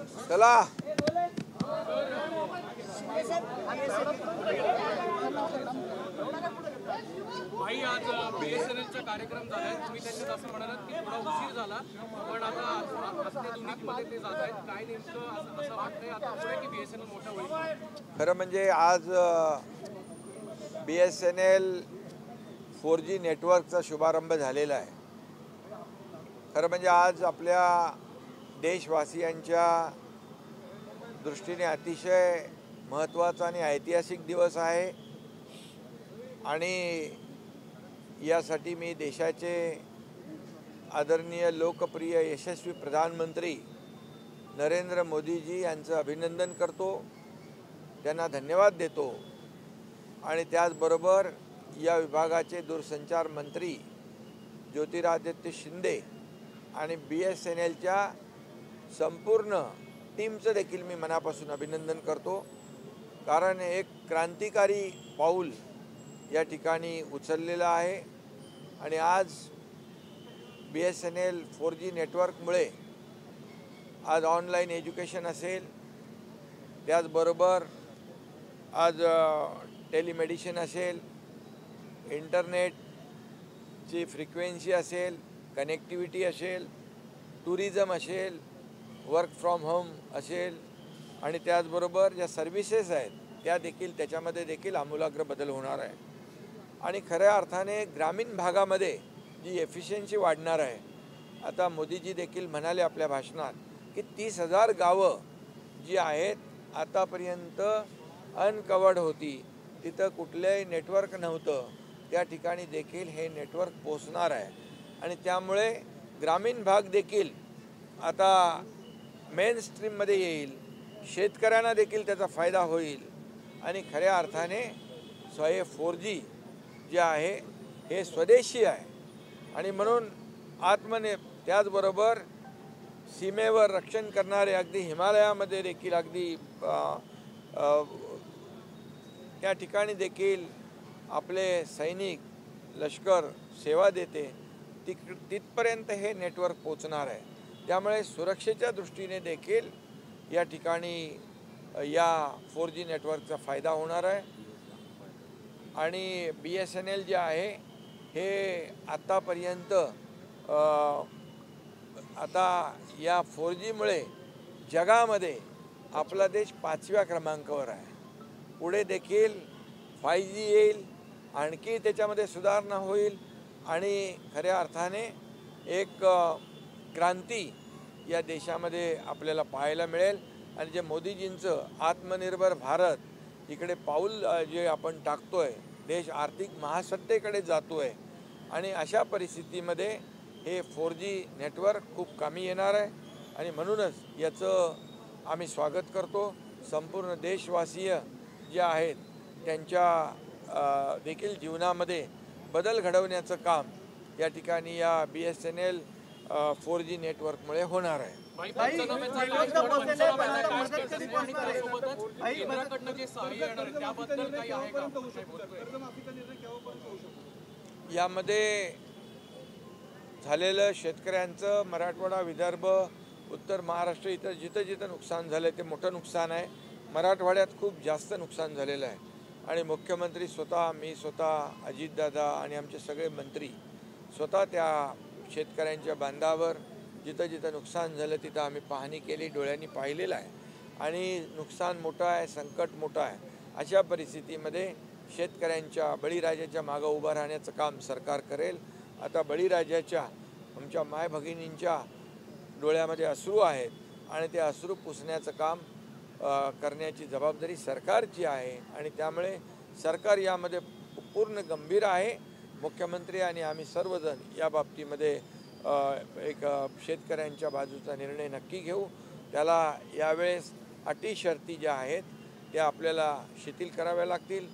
चला भाई आज बीएसएनएलचा कार्यक्रम झालाय, तुम्ही त्यांच्यात असं म्हणालात की थोडा उशीर झाला, पण आता अत्याधुनिकमध्ये ते जात आहेत. काय नेमकं असं वाटतंय आता पुढे की बीएसएनएल मोठं होईल? खरं म्हणजे आज BSNL 4G नेटवर्कचा शुभारंभ झालेला आहे. खरं म्हणजे आज आपल्या देशवासियांच्या दृष्टीने अतिशय महत्त्वाचा आणि ऐतिहासिक दिवस आहे आणि यासाठी मी देशाचे आदरणीय लोकप्रिय यशस्वी प्रधानमंत्री नरेंद्र मोदीजी यांचं अभिनंदन करतो, त्यांना धन्यवाद देतो आणि त्याचबरोबर या विभागाचे दूरसंचार मंत्री ज्योतिरादित्य शिंदे आणि BSNLच्या संपूर्ण टीमचं देखील मी मनापासून अभिनंदन करतो, कारण एक क्रांतिकारी पाऊल या ठिकाणी उचललेलं आहे आणि आज BSNL 4G नेटवर्कमुळे आज ऑनलाईन एज्युकेशन असेल, त्याचबरोबर आज टेलिमेडिसिन असेल, इंटरनेटची फ्रिक्वेन्सी असेल, कनेक्टिव्हिटी असेल, टुरिझम असेल, वर्क फ्रॉम होम असेल आणि त्याचबरोबर ज्या सर्व्हिसेस आहेत त्या देखील त्याच्यामध्ये देखील आमूलाग्र बदल होणार आहे आणि खऱ्या अर्थाने ग्रामीण भागामध्ये जी एफिशियन्सी वाढणार आहे. आता मोदीजी देखील म्हणाले आपल्या भाषणात की 30,000 गावं जी आहेत आतापर्यंत अनकवर्ड होती, तिथं कुठलंही नेटवर्क नव्हतं, त्या ठिकाणी देखील हे नेटवर्क पोचणार आहे आणि त्यामुळे ग्रामीण भाग देखील आता मेन स्ट्रीममध्ये येईल, शेतकऱ्यांना देखील त्याचा फायदा होईल आणि खऱ्या अर्थाने 4G जे आहे हे स्वदेशी आहे आणि म्हणून त्याचबरोबर सीमेवर रक्षण करणारे अगदी हिमालयामध्ये देखील अगदी त्या ठिकाणी देखील आपले सैनिक लष्कर सेवा देते, तिथपर्यंत हे नेटवर्क पोचणार आहे. त्यामुळे सुरक्षेच्या दृष्टीने देखील या ठिकाणी या 4G नेटवर्कचा फायदा होणार आहे आणि BSNL जे आहे हे आतापर्यंत आता या 4Gमुळे जगामध्ये आपला देश 5व्या क्रमांकावर आहे. पुढे देखील 5G येईल, आणखी त्याच्यामध्ये सुधारणा होईल आणि खऱ्या अर्थाने एक क्रांती या देशामध्ये आपल्याला पाहायला मिळेल आणि जे मोदीजींचं आत्मनिर्भर भारत इकडे पाऊल जे आपण टाकतोय, देश आर्थिक महासत्तेकडे जातोय आणि अशा परिस्थितीमध्ये हे 4G नेटवर्क खूप कामी येणार आहे आणि म्हणूनच याचं आम्ही स्वागत करतो. संपूर्ण देशवासीय जे आहेत त्यांच्या देखील जीवनामध्ये बदल घडवण्याचं काम या ठिकाणी या BSNL 4G नेटवर्कमुळे होणार आहे. यामध्ये झालेलं शेतकऱ्यांचं मराठवाडा, विदर्भ, उत्तर महाराष्ट्र इथं जिथं जिथं नुकसान झालं ते मोठं नुकसान आहे. मराठवाड्यात खूप जास्त नुकसान झालेलं आहे आणि मुख्यमंत्री स्वतः, मी स्वतः, अजितदादा आणि आमचे सगळे मंत्री स्वतः त्या शेतकऱ्यांच्या बांधावर जिथं जिथं नुकसान झालं तिथं आम्ही पाहणी केली, डोळ्यांनी पाहिलेलं आहे आणि नुकसान मोठं आहे, संकट मोठं आहे. अशा परिस्थितीमध्ये शेतकऱ्यांच्या, बळीराजाच्या मागं उभं राहण्याचं काम सरकार करेल. आता बळीराजाच्या आमच्या माय भगिनींच्या डोळ्यामध्ये अश्रू आहेत आणि ते अश्रू पुसण्याचं काम करण्याची जबाबदारी सरकारची आहे आणि त्यामुळे सरकार यामध्ये पूर्ण गंभीर आहे. मुख्यमंत्री आणि आम्ही सर्वजण या बाबतीमध्ये एक शेतकऱ्यांच्या बाजूचा निर्णय नक्की घेऊ. त्याला यावेळेस अटी शर्ती ज्या आहेत त्या आपल्याला शिथिल कराव्या लागतील,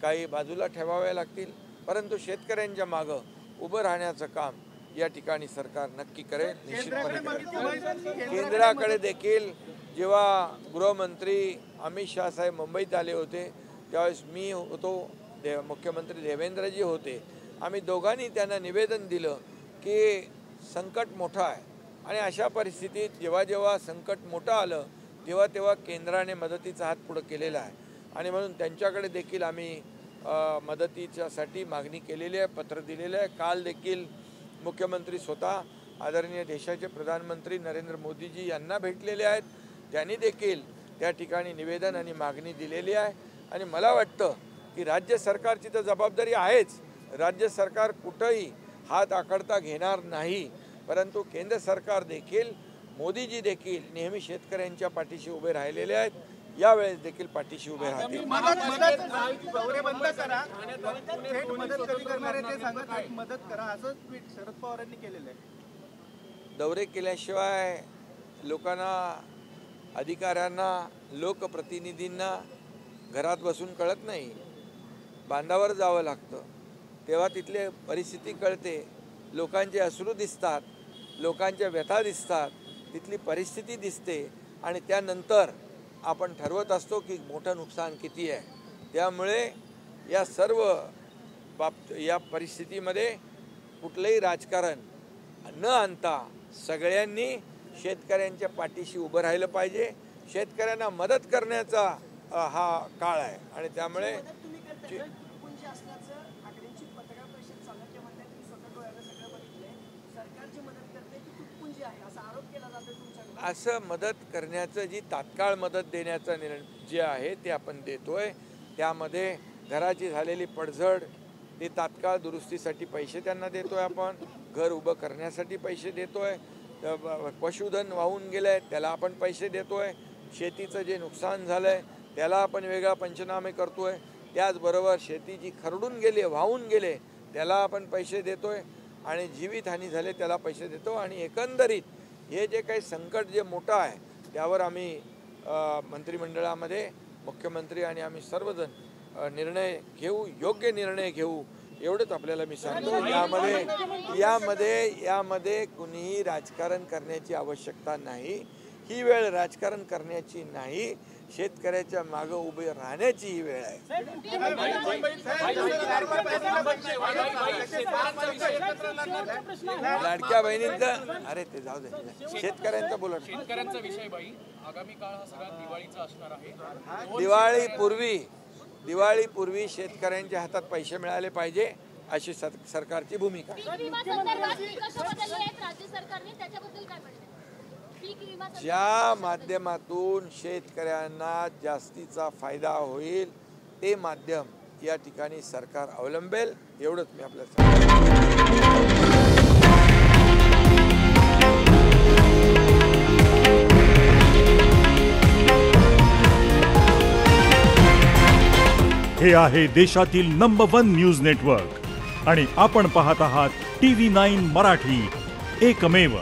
काही बाजूला ठेवाव्या लागतील, परंतु शेतकऱ्यांच्या मागं उभं राहण्याचं काम या ठिकाणी सरकार नक्की करेल, निश्चितपणे करेल. केंद्राकडे देखील जेव्हा गृहमंत्री अमित शाह साहेब मुंबईत आले होते त्यावेळेस मी होतो, मुख्यमंत्री देवेंद्रजी होते, आम्ही दोघांनी त्यांना निवेदन दिलं की संकट मोठं आहे आणि अशा परिस्थितीत जेव्हा जेव्हा संकट मोठं आलं तेव्हा केंद्राने मदतीचा हात पुढे केलेला आहे आणि म्हणून त्यांच्याकडे देखील आम्ही मदतीच्यासाठी मागणी केलेली आहे, पत्र दिलेलं आहे। काल देखील मुख्यमंत्री स्वतः आदरणीय देशाचे प्रधानमंत्री नरेंद्र मोदीजी यांना भेटलेले आहेत, त्यांनी देखील त्या ठिकाणी निवेदन आणि मागणी दिलेली आहे। आणि मला वाटतं की राज्य सरकारची तर जबाबदारी आहेच, राज्य सरकार कुठेही हात आखडता घेणार नाही, परंतु केंद्र सरकार देखील मोदीजी देखील नेहमी शेतकऱ्यांच्या पाठीशी उभे राहिलेले आहेत, यावेळेस देखील पाठीशी उभे राहतील। दौरे केल्याशिवाय लोकांना, अधिकाऱ्यांना, लोकप्रतिनिधींना घरात बसून कळत नाही, बांधावर जावं लागतं, तेव्हा तिथली परिस्थिती कळते, लोकांचे अश्रू दिसतात, लोकांच्या व्यथा दिसतात, तिथली परिस्थिती दिसते आणि त्यानंतर आपण ठरवत असतो की मोठं नुकसान किती आहे। त्यामुळे या सर्व या परिस्थितीमध्ये कुठलंही राजकारण न आणता सगळ्यांनी शेतकऱ्यांच्या पाठीशी उभं राहिलं पाहिजे। शेतकऱ्यांना मदत करण्याचा हा काळ आहे आणि त्यामुळे असं मदत करण्याचं, जी तात्काळ मदत देण्याचा निर्णय जे आहे ते आपण देतोय। त्यामध्ये घराची झालेली पडझड, ते तात्काळ दुरुस्तीसाठी पैसे त्यांना देतोय, आपण घर उभं करण्यासाठी पैसे देतोय, पशुधन वाहून गेलंय त्याला आपण पैसे देतोय, शेतीचं जे नुकसान झालंय त्याला आपण वेगळा पंचनामे करतोय, त्याचबरोबर शेती जी खरडून गेली, वाहून गेले त्याला आपण पैसे देतोय आणि जीवितहानी झाले त्याला पैसे देतो। आणि एकंदरीत हे जे काही संकट जे मोठं आहे त्यावर आम्ही मंत्रिमंडळामध्ये मुख्यमंत्री आणि आम्ही सर्वजण निर्णय घेऊ, योग्य निर्णय घेऊ, एवढंच आपल्याला मी सांगतो। यामध्ये कुणीही राजकारण करण्याची आवश्यकता नाही, ही वेळ राजकारण करण्याची नाही, शेतकऱ्याच्या मागे उभे राहण्याची ही वेळ आहे। लाडक्या बहिणींचं, अरे ते जाऊ दे, शेतकऱ्यांचा बोला। शेतकऱ्यांचा विषय बाई, आगामी काळ हा सगळा दिवाळीचा असणार आहे। दिवाळीपूर्वी शेतकऱ्यांच्या हातात पैसे मिळाले पाहिजे अशी सरकारची भूमिका आहे। ज्या माध्यमातून शेतकऱ्यांना जास्तीचा फायदा होईल ते माध्यम या ठिकाणी सरकार अवलंबेल, एवढंच मी आपल्याला सांगतो। हे आहे देशातील नंबर 1 न्यूज नेटवर्क आणि आपण पाहत आहात TV9 मराठी, एकमेव।